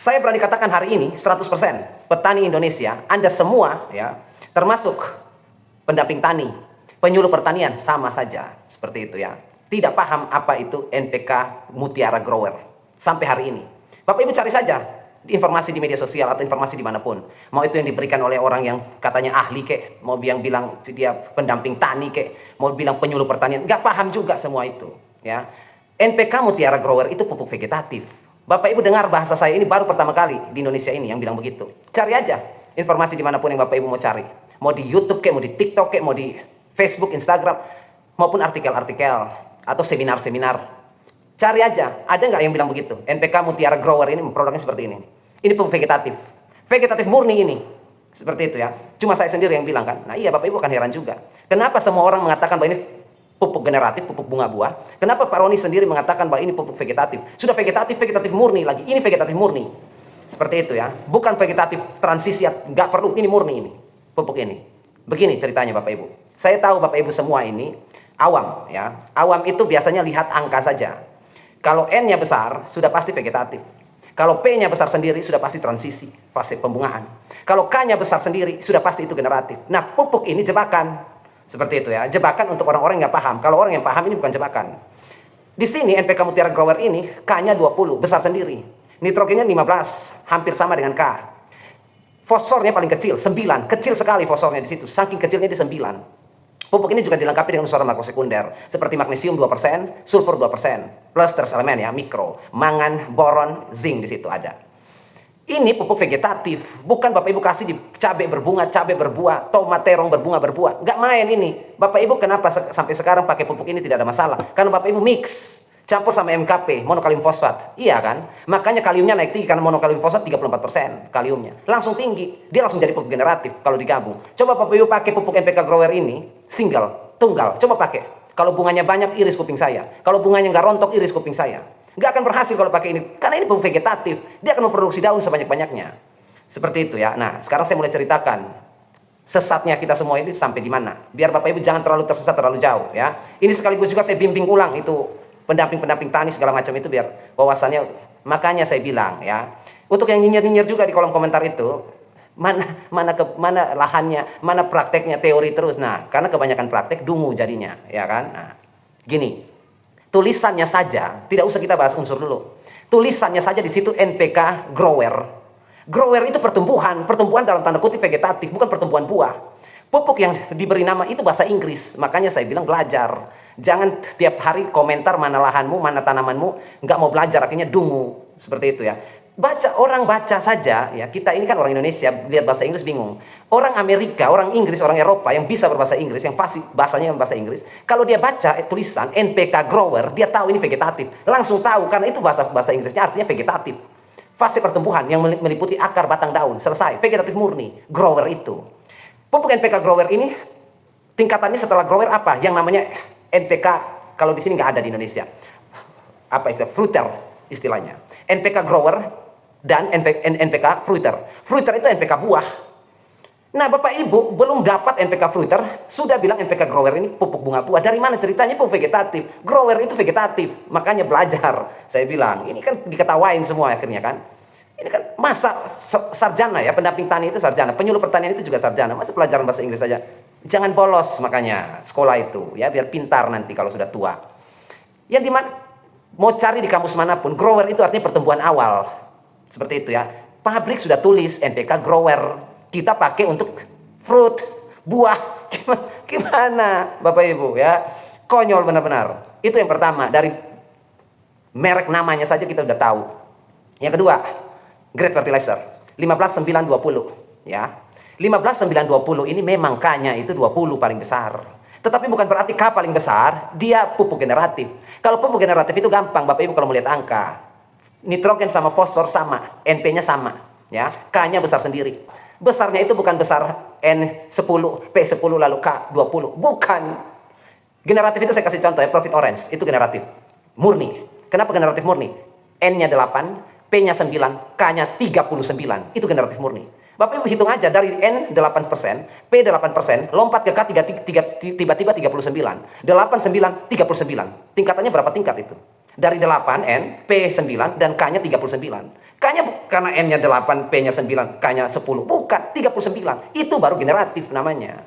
Saya berani katakan hari ini 100% petani Indonesia, Anda semua ya, termasuk pendamping tani, penyuluh pertanian sama saja seperti itu ya. Tidak paham apa itu NPK Mutiara Grower sampai hari ini. Bapak Ibu cari saja informasi di media sosial atau informasi dimanapun. Mau itu yang diberikan oleh orang yang katanya ahli kek, mau yang bilang dia pendamping tani kek, mau bilang penyuluh pertanian, nggak paham juga semua itu ya. NPK Mutiara Grower itu pupuk vegetatif. Bapak Ibu dengar bahasa saya ini baru pertama kali di Indonesia ini yang bilang begitu. Cari aja informasi dimanapun yang Bapak Ibu mau cari. Mau di YouTube kek, mau di TikTok kek, mau di Facebook, Instagram, maupun artikel-artikel atau seminar-seminar. Cari aja, ada nggak yang bilang begitu? NPK Mutiara Grower ini produknya seperti ini. Ini pupuk vegetatif. Vegetatif murni ini. Seperti itu ya. Cuma saya sendiri yang bilang kan. Nah iya, Bapak Ibu akan heran juga. Kenapa semua orang mengatakan bahwa ini pupuk generatif, pupuk bunga buah? Kenapa Pak Roni sendiri mengatakan bahwa ini pupuk vegetatif? Sudah vegetatif, vegetatif murni lagi. Ini vegetatif murni. Seperti itu ya. Bukan vegetatif transisi, nggak perlu. Ini murni ini. Pupuk ini. Begini ceritanya Bapak Ibu. Saya tahu Bapak Ibu semua ini awam ya. Awam itu biasanya lihat angka saja. Kalau N-nya besar, sudah pasti vegetatif. Kalau P-nya besar sendiri, sudah pasti transisi, fase pembungaan. Kalau K-nya besar sendiri, sudah pasti itu generatif. Nah, pupuk ini jebakan. Seperti itu ya, jebakan untuk orang-orang yang nggak paham. Kalau orang yang paham, ini bukan jebakan. Di sini, NPK Mutiara Grower ini, K-nya 20, besar sendiri. Nitrogennya 15, hampir sama dengan K. Fosfornya paling kecil, 9. Kecil sekali fosfornya di situ, saking kecilnya di 9. Pupuk ini juga dilengkapi dengan unsur makrosekunder seperti magnesium 2%, sulfur 2%, plus trace elemen ya, mikro, mangan, boron, zinc di situ ada. Ini pupuk vegetatif, bukan Bapak Ibu kasih di cabai berbunga, cabai berbuah, tomat terong berbunga berbuah. Nggak main ini. Bapak Ibu kenapa sampai sekarang pakai pupuk ini tidak ada masalah? Karena Bapak Ibu mix, campur sama MKP, monokalium fosfat. Iya kan? Makanya kaliumnya naik tinggi karena monokalium fosfat 34% kaliumnya. Langsung tinggi. Dia langsung jadi pupuk generatif kalau digabung. Coba Bapak Ibu pakai pupuk NPK Grower ini, single, tunggal. Coba pakai. Kalau bunganya banyak, iris kuping saya. Kalau bunganya nggak rontok, iris kuping saya. Nggak akan berhasil kalau pakai ini. Karena ini pupuk vegetatif. Dia akan memproduksi daun sebanyak-banyaknya. Seperti itu ya. Nah, sekarang saya mulai ceritakan sesatnya kita semua ini sampai di mana. Biar Bapak Ibu jangan terlalu tersesat terlalu jauh ya. Ini sekaligus juga saya bimbing ulang itu pendamping-pendamping tani segala macam itu biar wawasannya. Makanya saya bilang ya, untuk yang nyinyir-nyinyir juga di kolom komentar itu, mana lahannya, mana prakteknya, teori terus. Nah, karena kebanyakan praktek dungu jadinya, ya kan? Nah, gini, tulisannya saja, tidak usah kita bahas unsur dulu. Tulisannya saja di situ NPK Grower. Grower itu pertumbuhan dalam tanda kutip vegetatif, bukan pertumbuhan buah. Pupuk yang diberi nama itu bahasa Inggris, makanya saya bilang belajar. Jangan tiap hari komentar mana lahanmu, mana tanamanmu, nggak mau belajar, akhirnya dungu. Seperti itu ya. Orang baca saja, ya kita ini kan orang Indonesia, lihat bahasa Inggris bingung. Orang Amerika, orang Inggris, orang Eropa yang bisa berbahasa Inggris, yang fasih bahasanya bahasa Inggris, kalau dia baca tulisan NPK Grower, dia tahu ini vegetatif. Langsung tahu, karena itu bahasa Inggrisnya artinya vegetatif. Fase pertumbuhan yang meliputi akar, batang, daun, selesai. Vegetatif murni, grower itu. Pupuk NPK Grower ini, tingkatannya setelah grower apa? Yang namanya NPK, kalau di sini nggak ada di Indonesia. Apa istilah? Fruiter istilahnya. NPK Grower dan NPK Fruiter. Fruiter itu NPK buah. Nah Bapak Ibu belum dapat NPK Fruiter, sudah bilang NPK Grower ini pupuk bunga buah. Dari mana ceritanya pupuk vegetatif? Grower itu vegetatif, makanya belajar. Saya bilang, ini kan diketawain semua akhirnya kan. Ini kan masa sarjana ya, pendamping tani itu sarjana, penyuluh pertanian itu juga sarjana. Masa pelajaran bahasa Inggris saja? Jangan bolos makanya sekolah itu ya, biar pintar nanti kalau sudah tua. Yang dimana mau cari di kamus manapun, grower itu artinya pertumbuhan awal. Seperti itu ya. Pabrik sudah tulis NPK Grower. Kita pakai untuk fruit, buah. Gimana Bapak Ibu ya? Konyol benar-benar. Itu yang pertama, dari merek namanya saja kita udah tahu. Yang kedua, grade fertilizer 15920 ya. 15920 ini memang K-nya itu 20 paling besar. Tetapi bukan berarti K paling besar, dia pupuk generatif. Kalau pupuk generatif itu gampang Bapak Ibu kalau melihat angka. Nitrogen sama fosfor sama, NP-nya sama, ya. K-nya besar sendiri. Besarnya itu bukan besar N10, P10 lalu K20, bukan. Generatif itu saya kasih contoh ya, Profit Orange, itu generatif. Murni. Kenapa generatif murni? N-nya 8, P-nya 9, K-nya 39. Itu generatif murni. Bapak Ibu hitung aja dari N 8%, P 8%, lompat ke K tiba-tiba 39. 8, 9, 39. Tingkatannya berapa tingkat itu? Dari 8 N, P 9, dan K-nya 39. K-nya karena N-nya 8, P-nya 9, K-nya 10. Bukan, 39. Itu baru generatif namanya.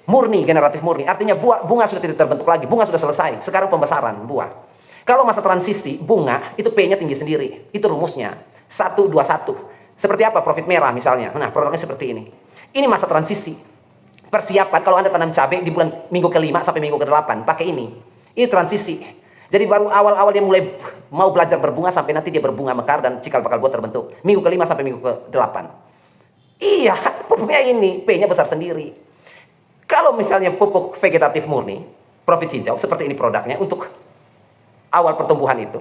Murni, generatif murni. Artinya bunga sudah tidak terbentuk lagi. Bunga sudah selesai. Sekarang pembesaran buah. Kalau masa transisi, bunga, itu P-nya tinggi sendiri. Itu rumusnya. 1, 2, 1. Seperti apa? Profit merah misalnya. Nah, produknya seperti ini. Ini masa transisi. Persiapan kalau Anda tanam cabai di bulan minggu ke-5 sampai minggu ke-8. Pakai ini. Ini transisi. Jadi baru awal-awal dia mulai mau belajar berbunga sampai nanti dia berbunga mekar dan cikal bakal buah terbentuk. Minggu ke-5 sampai minggu ke-8. Iya, pupuknya ini. P-nya besar sendiri. Kalau misalnya pupuk vegetatif murni, profit hijau, seperti ini produknya untuk awal pertumbuhan itu.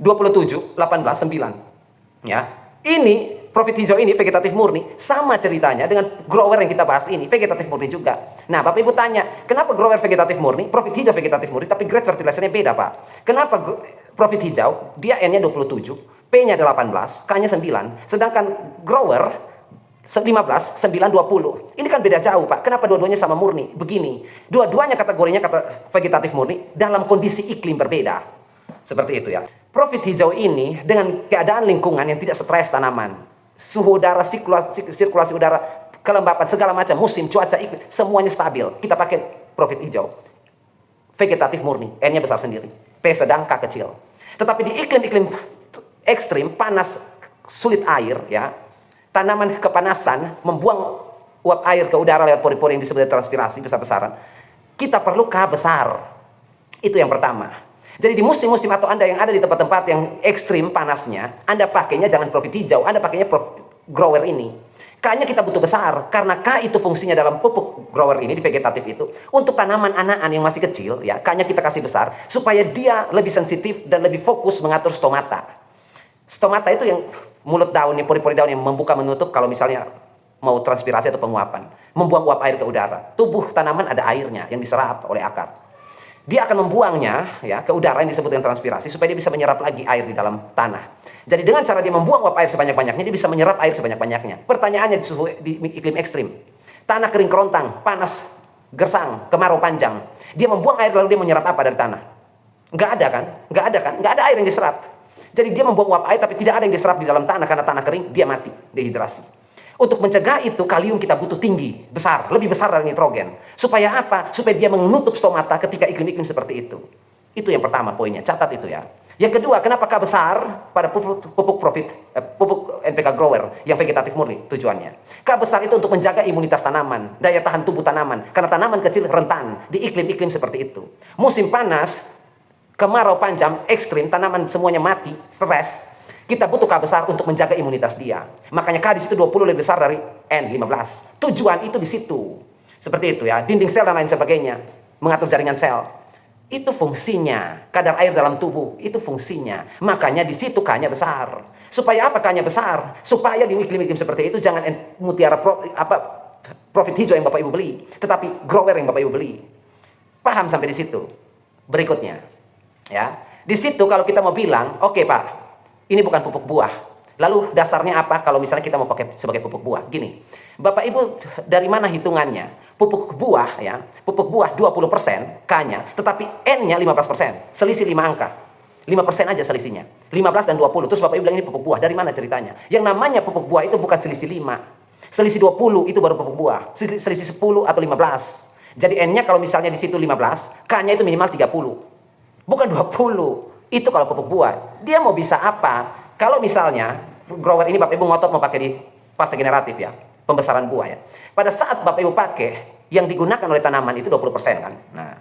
27, 18, 9. Ya. Ini profit hijau ini vegetatif murni, sama ceritanya dengan grower yang kita bahas ini, vegetatif murni juga. Nah, Bapak Ibu tanya, kenapa grower vegetatif murni, profit hijau vegetatif murni, tapi grade fertilizernya beda, Pak? Kenapa profit hijau, dia N-nya 27, P-nya 18, K-nya 9, sedangkan grower 15, 9, 20. Ini kan beda jauh, Pak. Kenapa dua-duanya sama murni? Begini, dua-duanya kategorinya kata vegetatif murni dalam kondisi iklim berbeda. Seperti itu ya. Profit hijau ini dengan keadaan lingkungan yang tidak stres tanaman. Suhu udara, sirkulasi udara, kelembapan, segala macam, musim, cuaca, iklim, semuanya stabil. Kita pakai profit hijau. Vegetatif murni, N-nya besar sendiri. P sedang, K kecil. Tetapi di iklim-iklim ekstrim, panas, sulit air, ya, tanaman kepanasan, membuang uap air ke udara lewat pori-pori yang disebut transpirasi besar-besaran. Kita perlu K besar. Itu yang pertama. Jadi di musim-musim atau Anda yang ada di tempat-tempat yang ekstrim panasnya, Anda pakainya jangan profit hijau, Anda pakainya grower ini. K-nya kita butuh besar, karena K itu fungsinya dalam pupuk grower ini, di vegetatif itu, untuk tanaman anakan yang masih kecil, ya, K-nya kita kasih besar, supaya dia lebih sensitif dan lebih fokus mengatur stomata. Stomata itu yang mulut daun, pori-pori daun yang membuka menutup kalau misalnya mau transpirasi atau penguapan. Membuang uap air ke udara. Tubuh tanaman ada airnya yang diserap oleh akar. Dia akan membuangnya ya ke udara yang disebut dengan transpirasi supaya dia bisa menyerap lagi air di dalam tanah. Jadi dengan cara dia membuang uap air sebanyak-banyaknya, dia bisa menyerap air sebanyak-banyaknya. Pertanyaannya di iklim ekstrim. Tanah kering kerontang, panas, gersang, kemarau panjang. Dia membuang air lalu dia menyerap apa dari tanah? Nggak ada kan? Nggak ada kan? Nggak ada air yang diserap. Jadi dia membuang uap air tapi tidak ada yang diserap di dalam tanah karena tanah kering, dia mati, dehidrasi. Untuk mencegah itu, kalium kita butuh tinggi, besar, lebih besar dari nitrogen. Supaya apa? Supaya dia menutup stomata ketika iklim-iklim seperti itu. Itu yang pertama poinnya, catat itu ya. Yang kedua, kenapa K besar pada pupuk NPK grower yang vegetatif murni tujuannya? K besar itu untuk menjaga imunitas tanaman, daya tahan tubuh tanaman. Karena tanaman kecil rentan di iklim-iklim seperti itu. Musim panas, kemarau panjang, ekstrim, tanaman semuanya mati, stres. Kita butuh K besar untuk menjaga imunitas dia. Makanya K di situ 20 lebih besar dari N 15. Tujuan itu di situ. Seperti itu ya, dinding sel dan lain sebagainya. Mengatur jaringan sel. Itu fungsinya. Kadar air dalam tubuh, itu fungsinya. Makanya di situ K-nya besar. Supaya apa K-nya besar? Supaya di iklim-iklim seperti itu jangan mutiara profit hijau yang Bapak Ibu beli, tetapi grower yang Bapak Ibu beli. Paham sampai di situ? Berikutnya. Ya. Di situ kalau kita mau bilang, oke, Pak, ini bukan pupuk buah. Lalu dasarnya apa kalau misalnya kita mau pakai sebagai pupuk buah? Gini, Bapak Ibu dari mana hitungannya? Pupuk buah ya, pupuk buah 20% K-nya, tetapi N-nya 15%. Selisih 5 angka. 5% aja selisihnya. 15 dan 20. Terus Bapak Ibu bilang ini pupuk buah. Dari mana ceritanya? Yang namanya pupuk buah itu bukan selisih 5. Selisih 20 itu baru pupuk buah. Selisih 10 atau 15. Jadi N-nya kalau misalnya di situ 15, K-nya itu minimal 30. Bukan 20. Itu kalau pupuk buah. Dia mau bisa apa? Kalau misalnya grower ini Bapak Ibu ngotot mau pakai di fase generatif ya, pembesaran buah ya. Pada saat Bapak Ibu pakai, yang digunakan oleh tanaman itu 20% kan. Nah,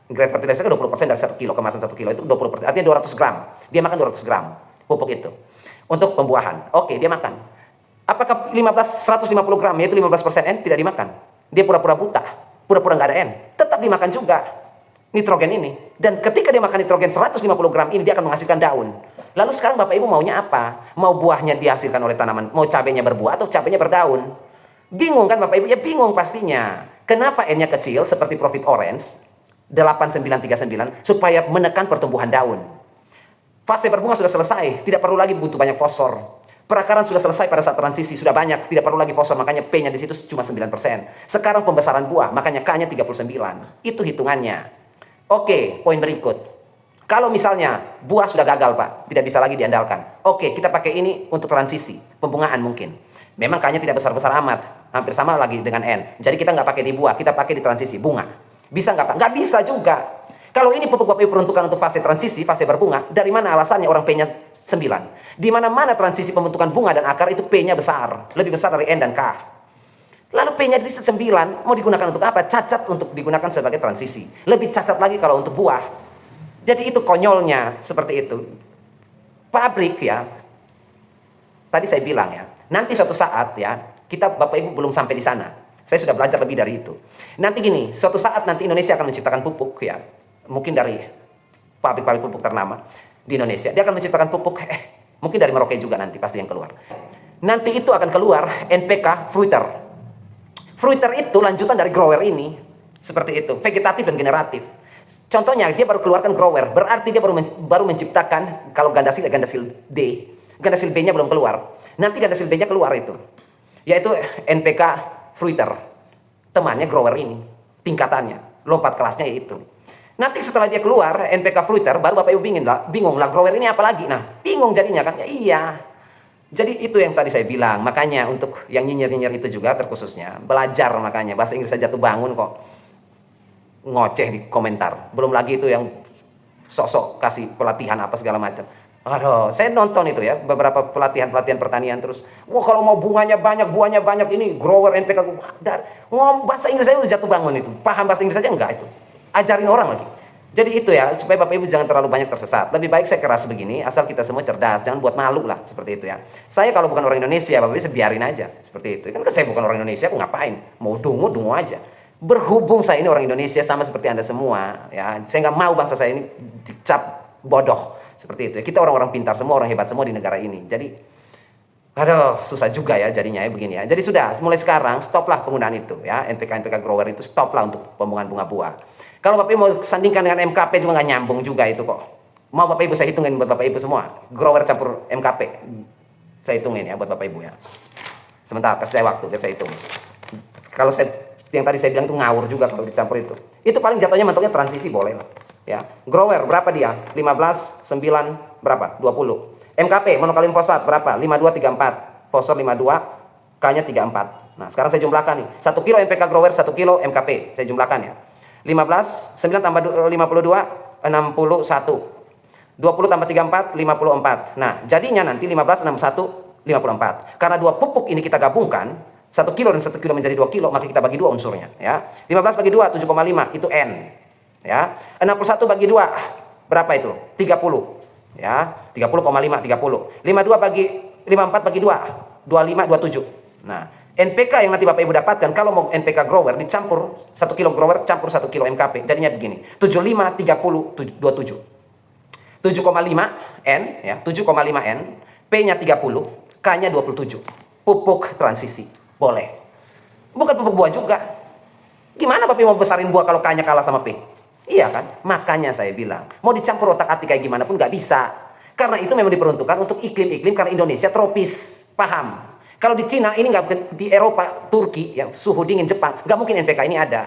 grade fertilizer 20% dari 1 kilo, kemasan 1 kilo itu 20%. Artinya 200 gram. Dia makan 200 gram pupuk itu. Untuk pembuahan. Oke, dia makan. Apakah 150 gram yaitu 15% N tidak dimakan? Dia pura-pura buta. Pura-pura nggak ada N. Tetap dimakan juga nitrogen ini. Dan ketika dia makan nitrogen 150 gram ini, dia akan menghasilkan daun. Lalu sekarang Bapak Ibu maunya apa? Mau buahnya dihasilkan oleh tanaman, mau cabenya berbuah atau cabenya berdaun? Bingung kan Bapak Ibu? Ya bingung pastinya. Kenapa N-nya kecil seperti Profit Orange 8939 supaya menekan pertumbuhan daun. Fase berbunga sudah selesai, tidak perlu lagi butuh banyak fosfor. Perakaran sudah selesai pada saat transisi, sudah banyak, tidak perlu lagi fosfor, makanya P-nya di situ cuma 9%. Sekarang pembesaran buah, makanya K-nya 39. Itu hitungannya. Oke, poin berikut. K Kalau misalnya buah sudah gagal Pak, tidak bisa lagi diandalkan. Oke, kita pakai ini untuk transisi, pembungaan mungkin. Memang K-nya tidak besar-besar amat, hampir sama lagi dengan N. Jadi kita nggak pakai di buah, kita pakai di transisi, bunga. Bisa nggak Pak? Nggak bisa juga. Kalau ini pupuk Bapak Ibu peruntukan untuk fase transisi, fase berbunga, dari mana alasannya orang P-nya 9? Di mana-mana transisi pembentukan bunga dan akar itu P-nya besar, lebih besar dari N dan K. Lalu P-nya di 9, mau digunakan untuk apa? Cacat untuk digunakan sebagai transisi. Lebih cacat lagi kalau untuk buah. Jadi itu konyolnya, seperti itu. Pabrik ya, tadi saya bilang ya, nanti suatu saat ya, kita Bapak Ibu belum sampai di sana. Saya sudah belajar lebih dari itu. Nanti gini, suatu saat nanti Indonesia akan menciptakan pupuk ya, mungkin dari pabrik-pabrik pupuk ternama di Indonesia. Dia akan menciptakan pupuk, mungkin dari Merauke juga nanti pasti yang keluar. Nanti itu akan keluar NPK fruiter. Fruiter itu lanjutan dari grower ini, seperti itu, vegetatif dan generatif. Contohnya dia baru keluarkan grower, berarti dia baru menciptakan, kalau gandasil D, gandasil B-nya belum keluar. Nanti gandasil D-nya keluar itu, yaitu NPK fruiter. Temannya grower ini, tingkatannya, lompat kelasnya itu. Nanti setelah dia keluar NPK fruiter, baru Bapak Ibu bingung lah grower ini apa lagi? Nah, bingung jadinya kan? Ya, iya. Jadi itu yang tadi saya bilang, makanya untuk yang nyinyir-nyinyir itu juga terkhususnya belajar, makanya bahasa Inggris saja tuh bangun kok ngoceh di komentar. Belum lagi itu yang sok-sok kasih pelatihan apa segala macam. Aduh, saya nonton itu ya, beberapa pelatihan-pelatihan pertanian terus. Wah, kalau mau bunganya banyak, buahnya banyak, ini grower NPK. Ngomong bahasa Inggris saya udah jatuh bangun itu. Paham bahasa Inggris aja enggak itu. Ajarin orang lagi. Jadi itu ya, supaya Bapak Ibu jangan terlalu banyak tersesat. Lebih baik saya keras begini, asal kita semua cerdas. Jangan buat malu lah, seperti itu ya. Saya kalau bukan orang Indonesia, Bapak Ibu biarin aja. Seperti itu. Kan saya bukan orang Indonesia, aku ngapain? Mau dungu aja. Berhubung saya ini orang Indonesia sama seperti Anda semua, ya, saya nggak mau bangsa saya ini dicap bodoh seperti itu. Kita orang-orang pintar semua, orang hebat semua di negara ini. Jadi, aduh, susah juga ya jadinya ya begini ya. Jadi sudah, mulai sekarang stoplah penggunaan itu ya, NPK grower itu stoplah untuk pembungaan bunga buah. Kalau Bapak Ibu mau sandingkan dengan MKP juga nggak nyambung juga itu kok. Mau Bapak Ibu saya hitungin buat Bapak Ibu semua, grower campur MKP, saya hitungin ya buat Bapak Ibu ya. Sebentar, kasih saya waktu biar saya hitung. Kalau yang tadi saya bilang itu ngawur juga kalau dicampur itu. Itu paling jatuhnya mentoknya transisi boleh lah. Ya. Grower berapa dia? 15, 9, berapa? 20. MKP, monokalin fosfat berapa? 52, 34. Fosfor 52, K-nya 34. Nah, sekarang saya jumlahkan nih. 1 kilo NPK grower, 1 kilo MKP. Saya jumlahkan ya. 15, 9 tambah 52, 61. 20 tambah 34, 54. Nah, jadinya nanti 15, 61, 54. Karena dua pupuk ini kita gabungkan, 1 kilo dan 1 kilo menjadi 2 kilo, maka kita bagi 2 unsurnya ya. 15 bagi 2 7,5 itu N ya. 61 bagi 2 berapa itu? 30 ya. 30,5 30. 52 bagi 54 bagi 2 25 27. Nah, NPK yang nanti Bapak Ibu dapatkan kalau mau NPK grower dicampur 1 kilo grower campur 1 kilo MKP jadinya begini. 75 30 27. 7,5 N ya, 7,5 N, P-nya 30, K-nya 27. Pupuk transisi. Boleh. Bukan pupuk buah juga. Gimana Bapak mau besarin buah kalau K-nya kalah sama P? Iya kan? Makanya saya bilang, mau dicampur otak-atik kayak gimana pun nggak bisa. Karena itu memang diperuntukkan untuk iklim-iklim, karena Indonesia tropis. Paham? Kalau di Cina ini nggak mungkin, di Eropa, Turki, yang suhu dingin Jepang, nggak mungkin NPK ini ada.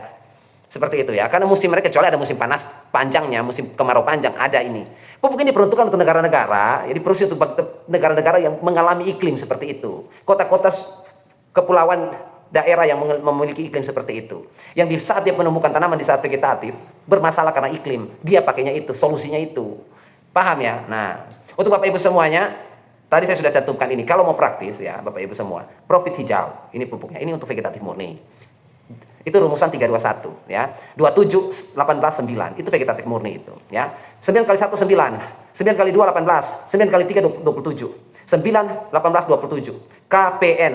Seperti itu ya. Karena musim mereka kecuali ada musim panas panjangnya, musim kemarau panjang ada ini. Pupuk ini diperuntukkan untuk negara-negara, ya diproduksi untuk negara-negara yang mengalami iklim seperti itu. Kota-kota kepulauan daerah yang memiliki iklim seperti itu. Yang di saat dia menemukan tanaman di saat vegetatif bermasalah karena iklim, dia pakainya itu, solusinya itu. Paham ya? Nah, untuk Bapak Ibu semuanya, tadi saya sudah cantumkan ini. Kalau mau praktis ya, Bapak Ibu semua, profit hijau. Ini pupuknya, ini untuk vegetatif murni. Itu rumusan 321 ya. 27 18 9. Itu vegetatif murni itu ya. 9 kali 1 9. 9 kali 2 18. 9 kali 3 27. 9 18 27. KPN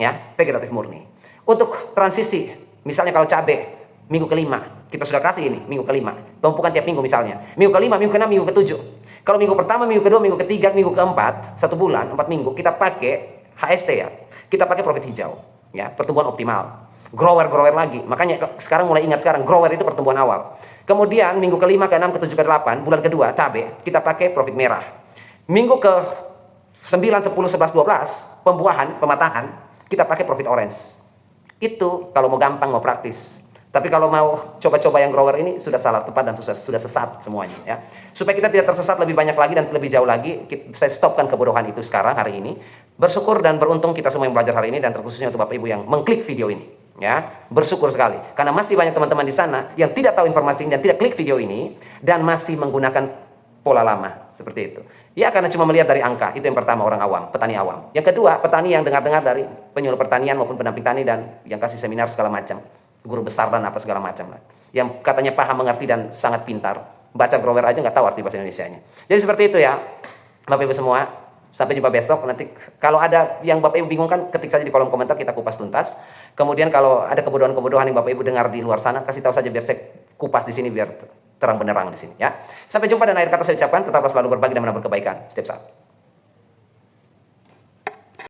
ya, vegetatif murni. Untuk transisi, misalnya kalau cabai minggu kelima, kita sudah kasih ini minggu kelima, pemupukan tiap minggu misalnya, minggu kelima, minggu keenam, minggu ketujuh. Kalau minggu pertama, minggu kedua, minggu ketiga, minggu keempat, 1 bulan, 4 minggu, kita pakai HST ya, kita pakai profit hijau ya, pertumbuhan optimal. Grower lagi, makanya sekarang mulai ingat sekarang, grower itu pertumbuhan awal. Kemudian minggu kelima, ke-6, ke-7, ke-8, bulan kedua cabai, kita pakai profit merah. Minggu ke 9, 10, 11, 12, pembuahan, pematahan, kita pakai profit orange. Itu kalau mau gampang, mau praktis. Tapi kalau mau coba-coba yang grower ini sudah salah tepat dan sudah sesat semuanya ya. Supaya kita tidak tersesat lebih banyak lagi dan lebih jauh lagi, saya stopkan kebodohan itu sekarang hari ini. Bersyukur dan beruntung kita semua yang belajar hari ini, dan terkhususnya untuk Bapak Ibu yang mengklik video ini ya. Bersyukur sekali karena masih banyak teman-teman di sana yang tidak tahu informasi ini dan tidak klik video ini dan masih menggunakan pola lama seperti itu. Ya, karena cuma melihat dari angka. Itu yang pertama, orang awam, petani awam. Yang kedua, petani yang dengar-dengar dari penyuluh pertanian maupun pendamping tani dan yang kasih seminar segala macam, guru besar dan apa segala macam lah. Yang katanya paham, mengerti dan sangat pintar. Baca grower aja nggak tahu arti bahasa Indonesianya. Jadi seperti itu ya, Bapak Ibu semua. Sampai jumpa besok. Nanti kalau ada yang Bapak Ibu bingungkan, ketik saja di kolom komentar, kita kupas tuntas. Kemudian kalau ada kebodohan-kebodohan yang Bapak Ibu dengar di luar sana, kasih tahu saja biar saya kupas di sini, biar terang benderang di sini ya. Sampai jumpa, dan akhir kata saya ucapkan tetaplah selalu berbagi dan menabur kebaikan setiap saat.